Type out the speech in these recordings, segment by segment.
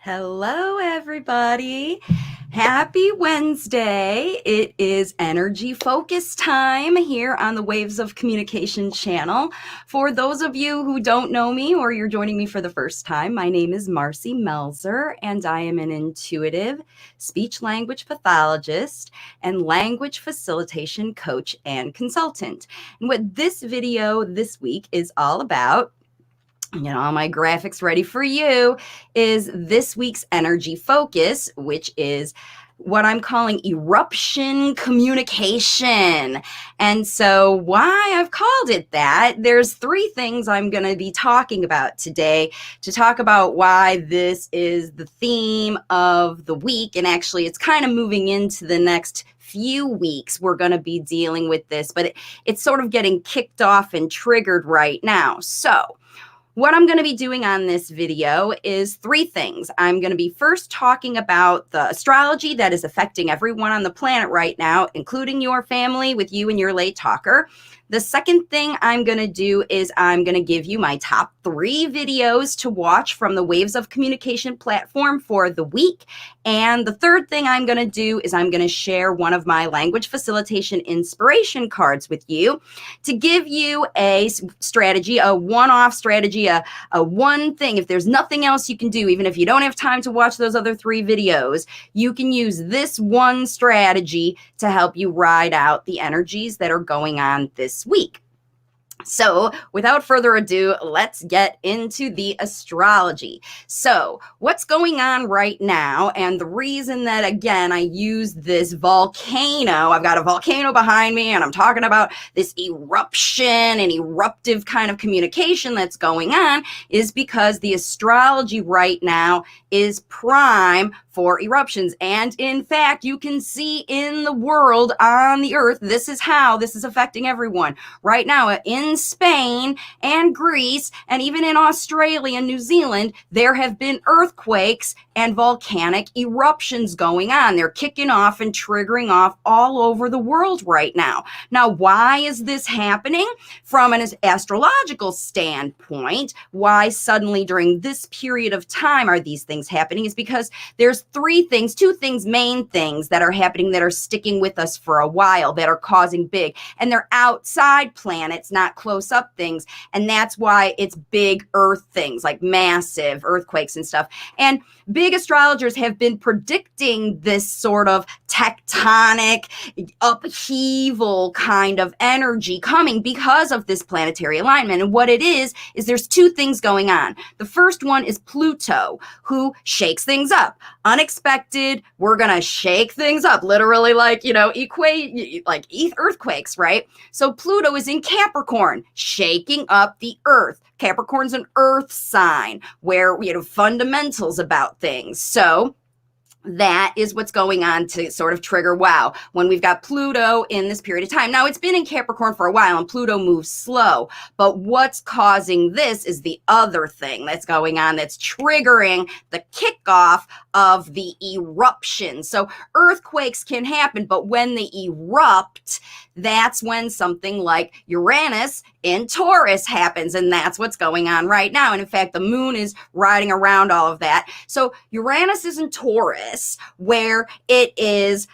Hello, everybody. Happy Wednesday. It is energy focus time here on the Waves of Communication channel. For those of you who don't know me or you're joining me for the first time, my name is Marci Melzer, and I am an intuitive speech language pathologist and language facilitation coach and consultant. And what this video this week is all about, all my graphics ready for you, is this week's energy focus, which is what I'm calling eruption communication. And so why I've called it that, there's three things I'm going to be talking about today to talk about why this is the theme of the week. And actually, it's kind of moving into the next few weeks we're going to be dealing with this, but it's sort of getting kicked off and triggered right now. So what I'm going to be doing on this video is three things. I'm going to be first talking about the astrology that is affecting everyone on the planet right now, including your family with you and your late talker. The second thing I'm going to do is I'm going to give you my top 3 videos to watch from the Waves of Communication platform for the week. And the third thing I'm going to do is I'm going to share one of my language facilitation inspiration cards with you to give you a strategy, a one-off strategy, a one thing. If there's nothing else you can do, even if you don't have time to watch those other 3 videos, you can use this one strategy to help you ride out the energies that are going on this week. So without further ado, let's get into the astrology. So what's going on right now, and the reason that, again, I use this volcano, I've got a volcano behind me, and I'm talking about this eruption and eruptive kind of communication that's going on, is because the astrology right now is prime for eruptions. And in fact, you can see in the world, on the earth, this is how this is affecting everyone. Right now, in Spain and Greece, and even in Australia and New Zealand, there have been earthquakes and volcanic eruptions going on. They're kicking off and triggering off all over the world right now. Now, why is this happening? From an astrological standpoint, why suddenly during this period of time are these things happening is because there's two things, main things that are happening that are sticking with us for a while, that are causing big, and they're outside planets, not close up things. And that's why it's big earth things like massive earthquakes and stuff. And big astrologers have been predicting this sort of tectonic upheaval kind of energy coming because of this planetary alignment. And what it is there's 2 things going on. The first one is Pluto, who shakes things up. Unexpected, we're going to shake things up, literally like, earthquakes, right? So Pluto is in Capricorn, shaking up the earth. Capricorn's an earth sign where, fundamentals about things. So that is what's going on to sort of trigger wow when we've got Pluto in this period of time. Now, it's been in Capricorn for a while and Pluto moves slow, but what's causing this is the other thing that's going on that's triggering the kickoff of the eruption. So earthquakes can happen, but when they erupt, that's when something like Uranus in Taurus happens, and that's what's going on right now. And in fact, the moon is riding around all of that. So Uranus is in Taurus, where it is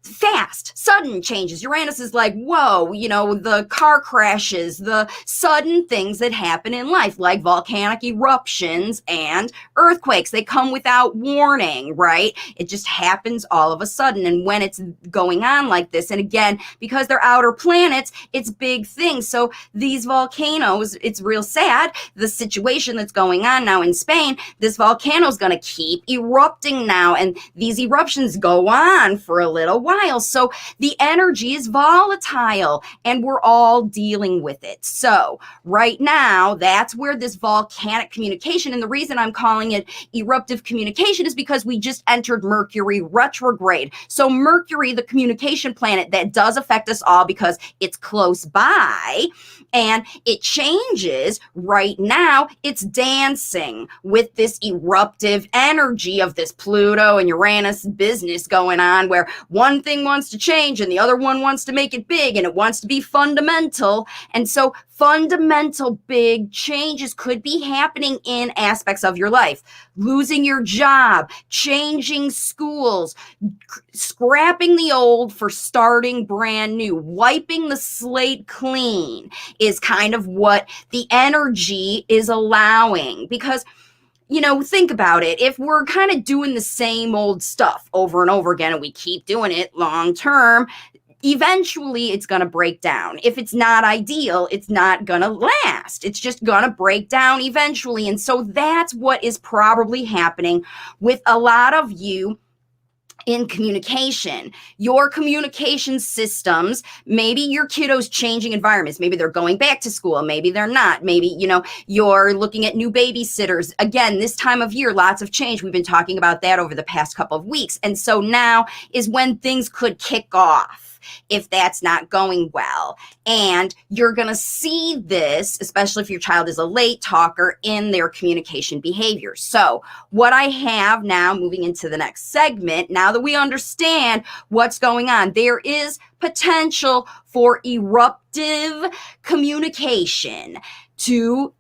fast, sudden changes. Uranus is like, whoa, the car crashes, the sudden things that happen in life, like volcanic eruptions and earthquakes. They come without warning, right? It just happens all of a sudden. And when it's going on like this, and again, because they're outer planets, it's big things. So these volcanoes, it's real sad, the situation that's going on now in Spain, this volcano is going to keep erupting now. And these eruptions go on for a little while. So the energy is volatile and we're all dealing with it. So right now, that's where this volcanic communication, and the reason I'm calling it eruptive communication is because we just entered Mercury Retrograde. So Mercury, the communication planet that does affect us all because it's close by and it changes right now, it's dancing with this eruptive energy of this Pluto and Uranus business going on, where one one thing wants to change and the other one wants to make it big and it wants to be fundamental. And so fundamental big changes could be happening in aspects of your life. Losing your job, changing schools, scrapping the old for starting brand new, wiping the slate clean is kind of what the energy is allowing. Because, think about it. If we're kind of doing the same old stuff over and over again and we keep doing it long term, eventually it's going to break down. If it's not ideal, it's not going to last. It's just going to break down eventually. And so that's what is probably happening with a lot of you in communication. Your communication systems, maybe your kiddos changing environments, maybe they're going back to school, maybe they're not, maybe, you're looking at new babysitters. Again, this time of year, lots of change. We've been talking about that over the past couple of weeks. And so now is when things could kick off if that's not going well. And you're going to see this, especially if your child is a late talker, in their communication behavior. So what I have now, moving into the next segment, now that we understand what's going on, there is potential for eruptive communication to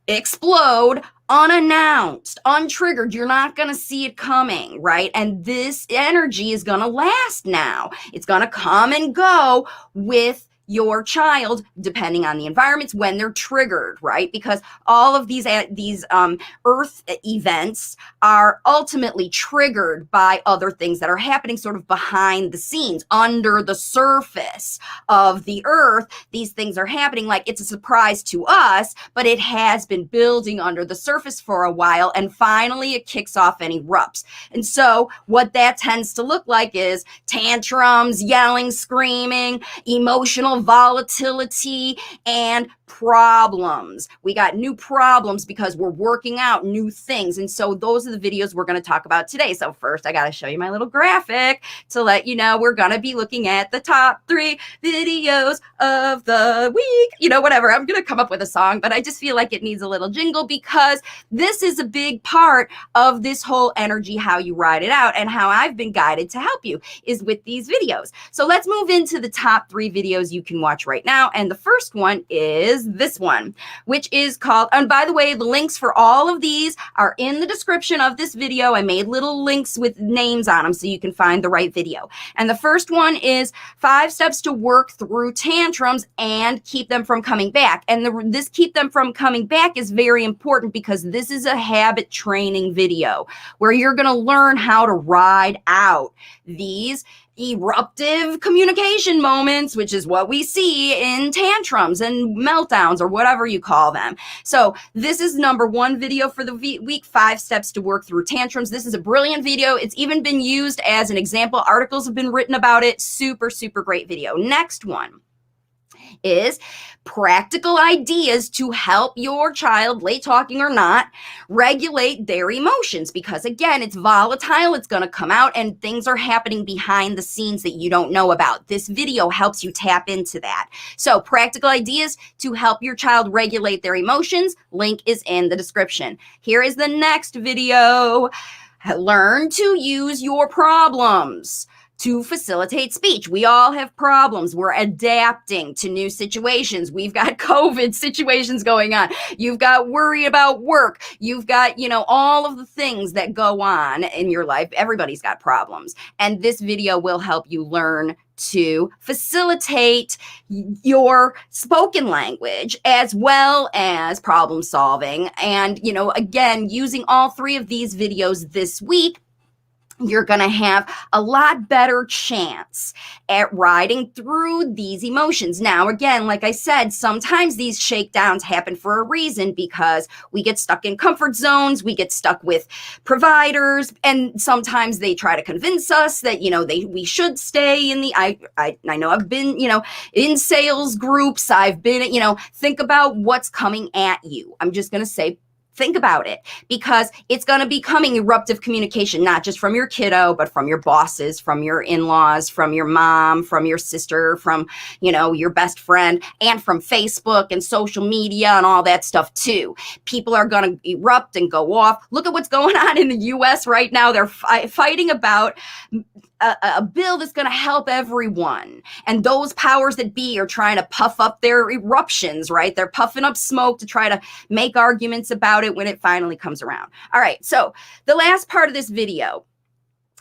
explode unannounced, untriggered. You're not going to see it coming, right? And this energy is going to last now. It's going to come and go with your child, depending on the environments, when they're triggered, right? Because all of these earth events are ultimately triggered by other things that are happening sort of behind the scenes, under the surface of the earth. These things are happening like it's a surprise to us, but it has been building under the surface for a while, and finally it kicks off and erupts. And so what that tends to look like is tantrums, yelling, screaming, emotional volatility, and problems. We got new problems because we're working out new things. And so those are the videos we're going to talk about today. So first, I got to show you my little graphic to let you know we're going to be looking at the top 3 videos of the week. Whatever. I'm going to come up with a song, but I just feel like it needs a little jingle because this is a big part of this whole energy, how you ride it out, and how I've been guided to help you is with these videos. So let's move into the top 3 videos you can watch right now. And the first one is this one, which is called, and by the way, the links for all of these are in the description of this video. I made little links with names on them so you can find the right video. And the first one is 5 steps to work through tantrums and keep them from coming back. And this keep them from coming back is very important because this is a habit training video where you're going to learn how to ride out these eruptive communication moments, which is what we see in tantrums and meltdowns or whatever you call them. So this is number 1 video for the week, 5 steps to work through tantrums. This is a brilliant video. It's even been used as an example. Articles have been written about it. Super, super great video. Next one is practical ideas to help your child, late talking or not, regulate their emotions. Because again, it's volatile, it's going to come out, and things are happening behind the scenes that you don't know about. This video helps you tap into that. So practical ideas to help your child regulate their emotions. Link is in the description. Here is the next video. Learn to use your problems to facilitate speech. We all have problems. We're adapting to new situations. We've got COVID situations going on. You've got worry about work. You've got, all of the things that go on in your life. Everybody's got problems. And this video will help you learn to facilitate your spoken language as well as problem solving. And, again, using all 3 of these videos this week, you're going to have a lot better chance at riding through these emotions. Now, again, like I said, sometimes these shakedowns happen for a reason because we get stuck in comfort zones, we get stuck with providers, and sometimes they try to convince us that, we should stay in the, I know I've been, in sales groups, I've been, think about what's coming at you. I'm just going to say, think about it, because it's going to be coming eruptive communication, not just from your kiddo, but from your bosses, from your in-laws, from your mom, from your sister, from, your best friend, and from Facebook and social media and all that stuff too. People are going to erupt and go off. Look at what's going on in the US right now. They're fighting about a bill that's going to help everyone. And those powers that be are trying to puff up their eruptions, right? They're puffing up smoke to try to make arguments about it when it finally comes around. All right, so the last part of this video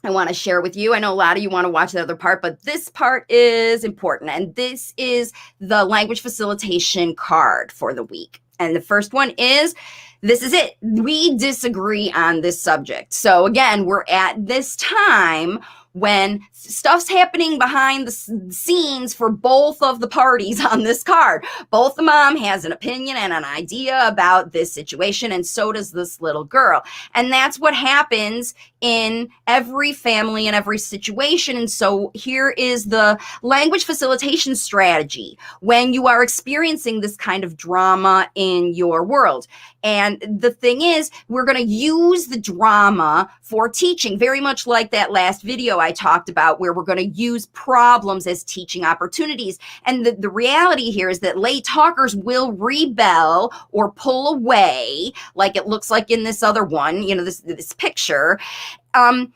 I want to share with you. I know a lot of you want to watch the other part, but this part is important. And this is the language facilitation card for the week. And the first one is, this is it. We disagree on this subject. So again, we're at this time when stuff's happening behind the scenes for both of the parties on this card. Both the mom has an opinion and an idea about this situation, and so does this little girl. And that's what happens in every family and every situation. And so here is the language facilitation strategy when you are experiencing this kind of drama in your world. And the thing is, we're going to use the drama for teaching, very much like that last video I talked about, where we're going to use problems as teaching opportunities. And the reality here is that late talkers will rebel or pull away, like it looks like in this other one, you know, this picture,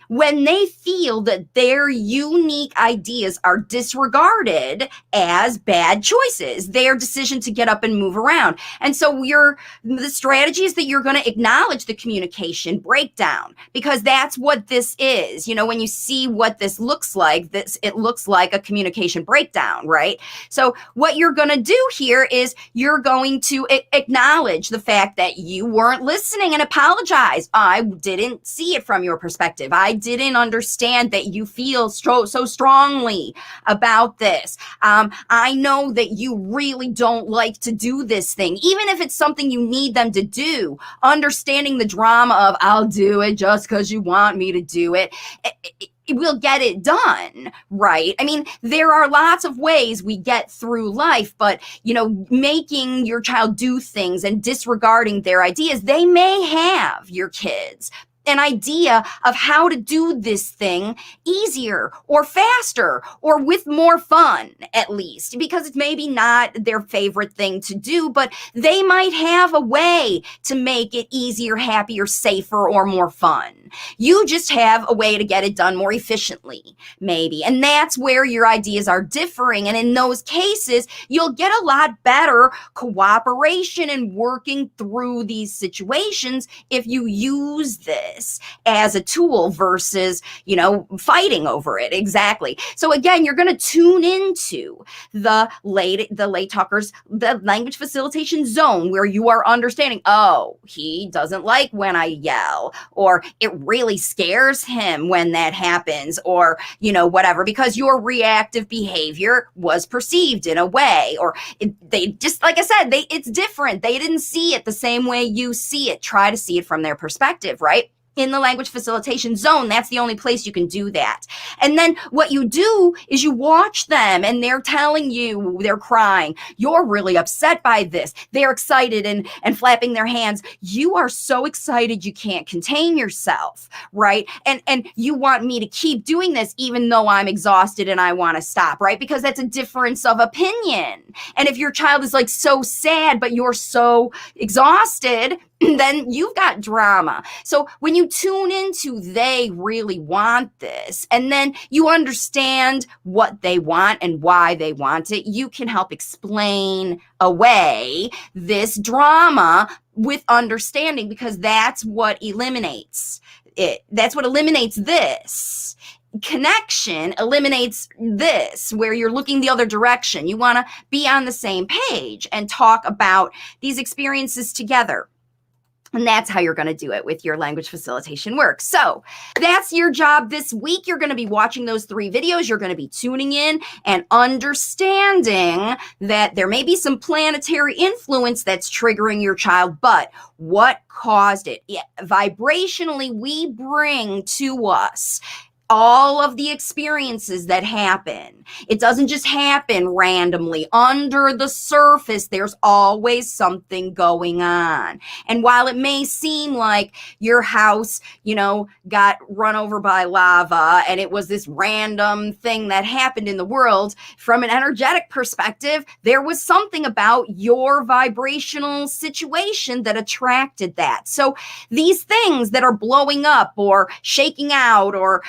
when they feel that their unique ideas are disregarded as bad choices, their decision to get up and move around. And so the strategy is that you're going to acknowledge the communication breakdown, because that's what this is. You know, when you see what this looks like, it looks like a communication breakdown, right? So what you're going to do here is you're going to acknowledge the fact that you weren't listening and apologize. I didn't see it from your perspective. I didn't understand that you feel so strongly about this. I know that you really don't like to do this thing, even if it's something you need them to do. Understanding the drama of, I'll do it just because you want me to do it. We'll get it done, right? I mean, there are lots of ways we get through life, but, you know, making your child do things and disregarding their ideas, they may have, your kids, an idea of how to do this thing easier or faster or with more fun, at least, because it's maybe not their favorite thing to do, but they might have a way to make it easier, happier, safer, or more fun. You just have a way to get it done more efficiently, maybe. And that's where your ideas are differing. And in those cases, you'll get a lot better cooperation and working through these situations if you use this as a tool versus, you know, fighting over it. Exactly. So again, you're going to tune into the late talkers, the language facilitation zone, where you are understanding, oh, he doesn't like when I yell, or it really scares him when that happens, or, you know, whatever, because your reactive behavior was perceived in a way, or they just, like I said, it's different. They didn't see it the same way you see it. Try to see it from their perspective, right? In the language facilitation zone, that's the only place you can do that. And then what you do is you watch them, and they're telling you, they're crying, you're really upset by this. They're excited and flapping their hands. You are so excited you can't contain yourself, right? And you want me to keep doing this even though I'm exhausted and I want to stop, right? Because that's a difference of opinion. And if your child is like so sad, but you're so exhausted, then you've got drama. So when you tune into they really want this, and then you understand what they want and why they want it, you can help explain away this drama with understanding, because that's what eliminates it. That's what eliminates this. Connection eliminates this, where you're looking the other direction. You want to be on the same page and talk about these experiences together. And that's how you're going to do it with your language facilitation work. So that's your job this week. You're going to be watching those 3 videos. You're going to be tuning in and understanding that there may be some planetary influence that's triggering your child, but what caused it? Vibrationally, we bring to us all of the experiences that happen. It doesn't just happen randomly. Under the surface, there's always something going on. And while it may seem like your house, you know, got run over by lava and it was this random thing that happened in the world, from an energetic perspective, there was something about your vibrational situation that attracted that. So these things that are blowing up or shaking out or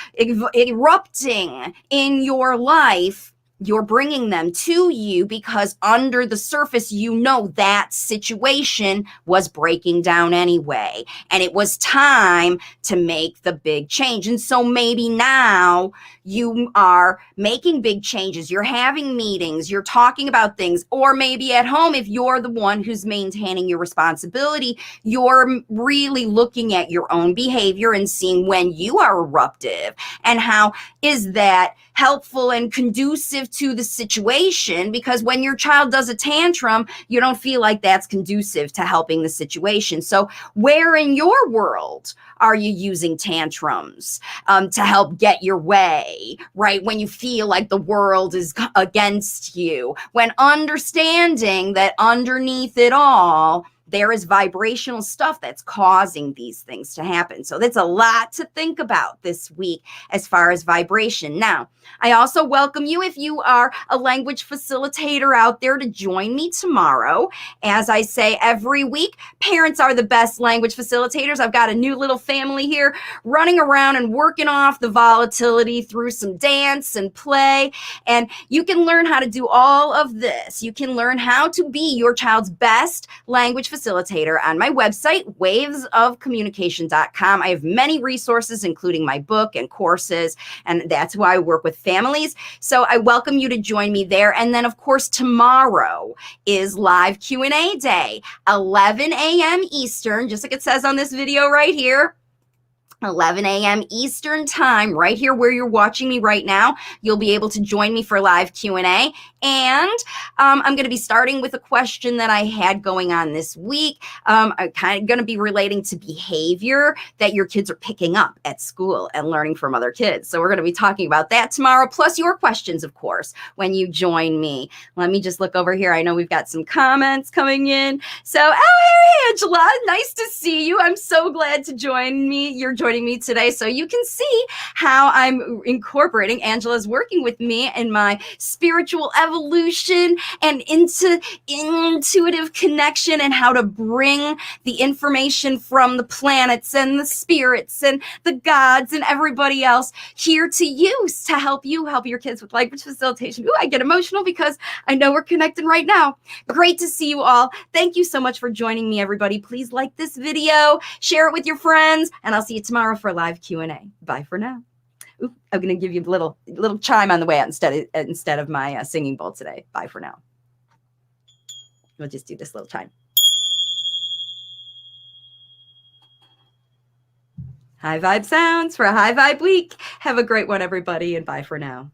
erupting in your life, you're bringing them to you because under the surface, you know that situation was breaking down anyway. And it was time to make the big change. And so maybe now you are making big changes. You're having meetings, you're talking about things, or maybe at home, if you're the one who's maintaining your responsibility, you're really looking at your own behavior and seeing when you are eruptive and how is that helpful and conducive to the situation, because when your child does a tantrum, you don't feel like that's conducive to helping the situation. So where in your world are you using tantrums to help get your way, right? When you feel like the world is against you, when understanding that underneath it all, there is vibrational stuff that's causing these things to happen. So that's a lot to think about this week as far as vibration. Now, I also welcome you, if you are a language facilitator out there, to join me tomorrow. As I say every week, parents are the best language facilitators. I've got a new little family here running around and working off the volatility through some dance and play. And you can learn how to do all of this. You can learn how to be your child's best language facilitator on my website, wavesofcommunication.com. I have many resources, including my book and courses, and that's why I work with families. So I welcome you to join me there. And then, of course, tomorrow is live Q&A day, 11 a.m. Eastern, just like it says on this video right here. 11 a.m. Eastern time, right here where you're watching me right now. You'll be able to join me for live Q&A. And I'm going to be starting with a question that I had going on this week. I'm kind of going to be relating to behavior that your kids are picking up at school and learning from other kids. So we're going to be talking about that tomorrow, plus your questions, of course, when you join me. Let me just look over here. I know we've got some comments coming in. So, oh, hey, Angela, nice to see you. I'm so glad to join me. You're joining me today, so you can see how I'm incorporating Angela's working with me in my spiritual evolution and into intuitive connection, and how to bring the information from the planets and the spirits and the gods and everybody else here to you to help you help your kids with language facilitation. Ooh, I get emotional because I know we're connecting right now. Great to see you all. Thank you so much for joining me, everybody. Please like this video, share it with your friends, and I'll see you tomorrow for live Q&A. Bye for now. Ooh, I'm going to give you a little chime on the way out instead of my singing bowl today. Bye for now. We'll just do this little chime. High vibe sounds for a high vibe week. Have a great one, everybody, and bye for now.